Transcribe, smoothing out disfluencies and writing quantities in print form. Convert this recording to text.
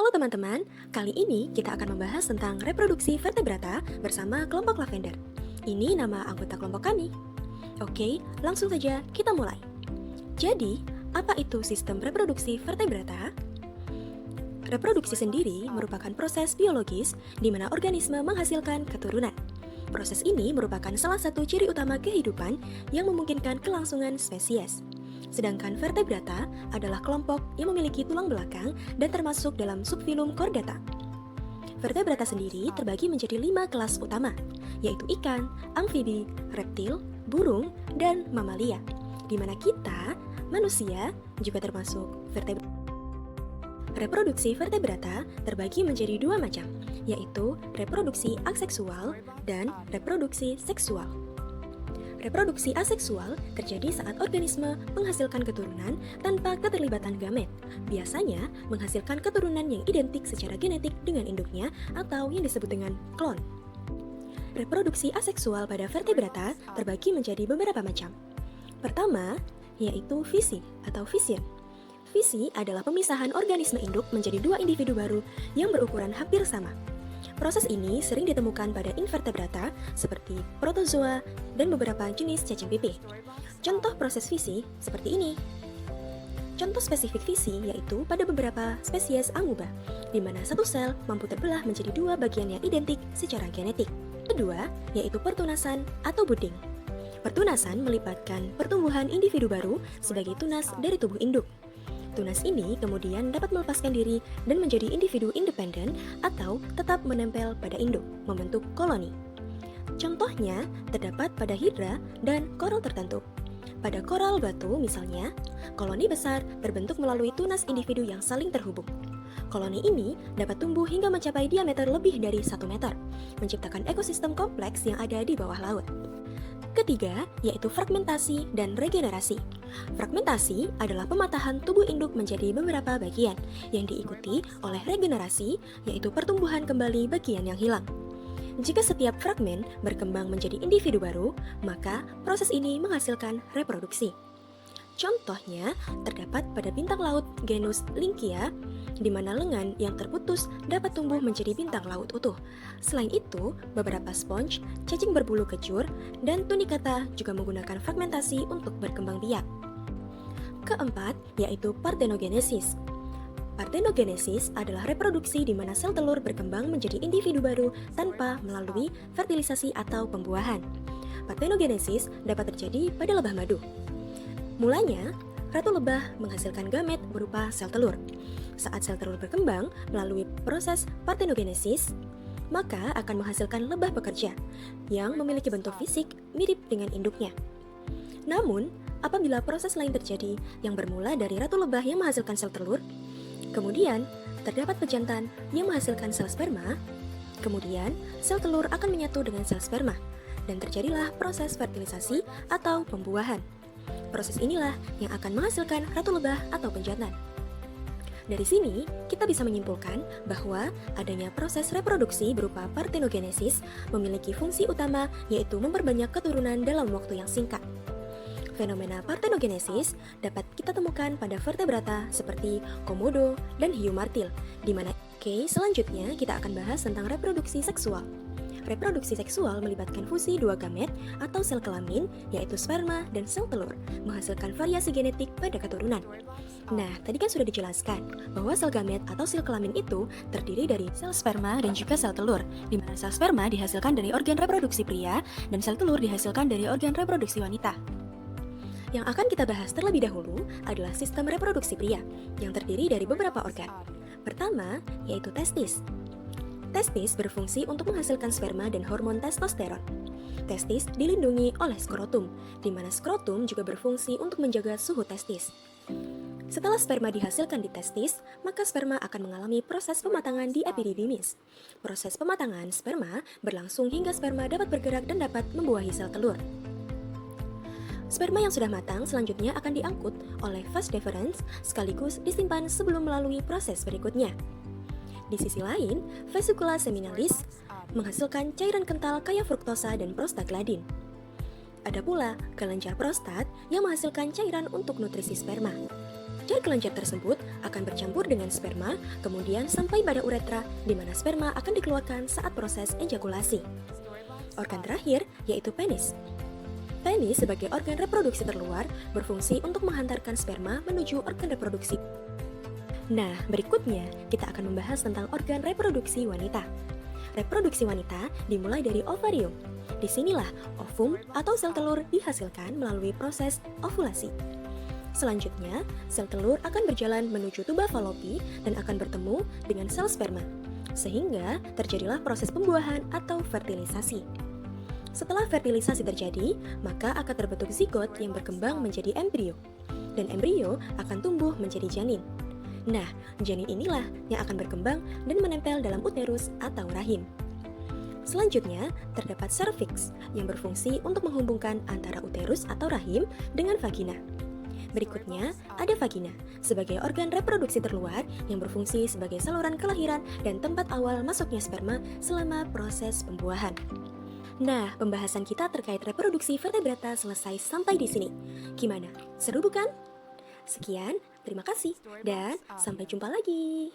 Halo teman-teman, kali ini kita akan membahas tentang reproduksi vertebrata bersama kelompok lavender. Ini nama anggota kelompok kami. Oke, langsung saja kita mulai. Jadi, apa itu sistem reproduksi vertebrata? Reproduksi sendiri merupakan proses biologis di mana organisme menghasilkan keturunan. Proses ini merupakan salah satu ciri utama kehidupan yang memungkinkan kelangsungan spesies. Sedangkan vertebrata adalah kelompok yang memiliki tulang belakang dan termasuk dalam subfilum Chordata. Vertebrata sendiri terbagi menjadi 5 kelas utama, yaitu ikan, amfibi, reptil, burung, dan mamalia, di mana kita, manusia, juga termasuk vertebrata. Reproduksi vertebrata terbagi menjadi 2 macam, yaitu reproduksi aseksual dan reproduksi seksual. Reproduksi aseksual terjadi saat organisme menghasilkan keturunan tanpa keterlibatan gamet, biasanya menghasilkan keturunan yang identik secara genetik dengan induknya atau yang disebut dengan klon. Reproduksi aseksual pada vertebrata terbagi menjadi beberapa macam. Pertama, yaitu fisi atau fission. Fisi adalah pemisahan organisme induk menjadi 2 individu baru yang berukuran hampir sama. Proses ini sering ditemukan pada invertebrata seperti protozoa dan beberapa jenis cacing pipih. Contoh proses fisi seperti ini. Contoh spesifik fisi yaitu pada beberapa spesies amuba, di mana satu sel mampu terbelah menjadi 2 bagian yang identik secara genetik. Kedua, yaitu pertunasan atau budding. Pertunasan melibatkan pertumbuhan individu baru sebagai tunas dari tubuh induk. Tunas ini kemudian dapat melepaskan diri dan menjadi individu independen atau tetap menempel pada induk, membentuk koloni. Contohnya terdapat pada hidra dan koral tertentu. Pada koral batu misalnya, koloni besar terbentuk melalui tunas individu yang saling terhubung. Koloni ini dapat tumbuh hingga mencapai diameter lebih dari 1 meter, menciptakan ekosistem kompleks yang ada di bawah laut. Ketiga, yaitu fragmentasi dan regenerasi. Fragmentasi adalah pematahan tubuh induk menjadi beberapa bagian yang diikuti oleh regenerasi, yaitu pertumbuhan kembali bagian yang hilang. Jika setiap fragmen berkembang menjadi individu baru, maka proses ini menghasilkan reproduksi. Contohnya terdapat pada bintang laut genus Lynchia, di mana lengan yang terputus dapat tumbuh menjadi bintang laut utuh. Selain itu, beberapa sponge, cacing berbulu kecur, dan tunicata juga menggunakan fragmentasi untuk berkembang biak. Keempat, yaitu parthenogenesis. Parthenogenesis adalah reproduksi di mana sel telur berkembang menjadi individu baru tanpa melalui fertilisasi atau pembuahan. Parthenogenesis dapat terjadi pada lebah madu. Mulanya, ratu lebah menghasilkan gamet berupa sel telur. Saat sel telur berkembang melalui proses parthenogenesis, maka akan menghasilkan lebah pekerja yang memiliki bentuk fisik mirip dengan induknya. Namun, apabila proses lain terjadi yang bermula dari ratu lebah yang menghasilkan sel telur, kemudian terdapat pejantan yang menghasilkan sel sperma, kemudian sel telur akan menyatu dengan sel sperma, dan terjadilah proses fertilisasi atau pembuahan. Proses inilah yang akan menghasilkan ratu lebah atau pejantan. Dari sini, kita bisa menyimpulkan bahwa adanya proses reproduksi berupa parthenogenesis memiliki fungsi utama yaitu memperbanyak keturunan dalam waktu yang singkat. Fenomena parthenogenesis dapat kita temukan pada vertebrata seperti komodo dan hiu martil, di mana selanjutnya kita akan bahas tentang reproduksi seksual. Reproduksi seksual melibatkan fusi 2 gamet atau sel kelamin, yaitu sperma dan sel telur, menghasilkan variasi genetik pada keturunan. Nah, tadi kan sudah dijelaskan bahwa sel gamet atau sel kelamin itu terdiri dari sel sperma dan juga sel telur, di mana sel sperma dihasilkan dari organ reproduksi pria dan sel telur dihasilkan dari organ reproduksi wanita. Yang akan kita bahas terlebih dahulu adalah sistem reproduksi pria, yang terdiri dari beberapa organ. Pertama, yaitu testis. Testis berfungsi untuk menghasilkan sperma dan hormon testosteron. Testis dilindungi oleh skrotum, di mana skrotum juga berfungsi untuk menjaga suhu testis. Setelah sperma dihasilkan di testis, maka sperma akan mengalami proses pematangan di epididymis. Proses pematangan sperma berlangsung hingga sperma dapat bergerak dan dapat membuahi sel telur. Sperma yang sudah matang selanjutnya akan diangkut oleh vas deferens sekaligus disimpan sebelum melalui proses berikutnya. Di sisi lain, vesicula seminalis menghasilkan cairan kental kaya fruktosa dan prostaglandin. Ada pula kelenjar prostat yang menghasilkan cairan untuk nutrisi sperma. Jar kelenjar tersebut akan bercampur dengan sperma, kemudian sampai pada uretra, di mana sperma akan dikeluarkan saat proses ejakulasi. Organ terakhir yaitu penis. Penis sebagai organ reproduksi terluar berfungsi untuk menghantarkan sperma menuju organ reproduksi. Nah, berikutnya kita akan membahas tentang organ reproduksi wanita. Reproduksi wanita dimulai dari ovarium. Disinilah ovum atau sel telur dihasilkan melalui proses ovulasi. Selanjutnya, sel telur akan berjalan menuju tuba falopi dan akan bertemu dengan sel sperma, sehingga terjadilah proses pembuahan atau fertilisasi. Setelah fertilisasi terjadi, maka akan terbentuk zigot yang berkembang menjadi embrio, dan embrio akan tumbuh menjadi janin. Nah, janin inilah yang akan berkembang dan menempel dalam uterus atau rahim. Selanjutnya, terdapat serviks yang berfungsi untuk menghubungkan antara uterus atau rahim dengan vagina. Berikutnya, ada vagina sebagai organ reproduksi terluar yang berfungsi sebagai saluran kelahiran dan tempat awal masuknya sperma selama proses pembuahan. Nah, pembahasan kita terkait reproduksi vertebrata selesai sampai di sini. Gimana? Seru bukan? Sekian, terima kasih, dan sampai jumpa lagi.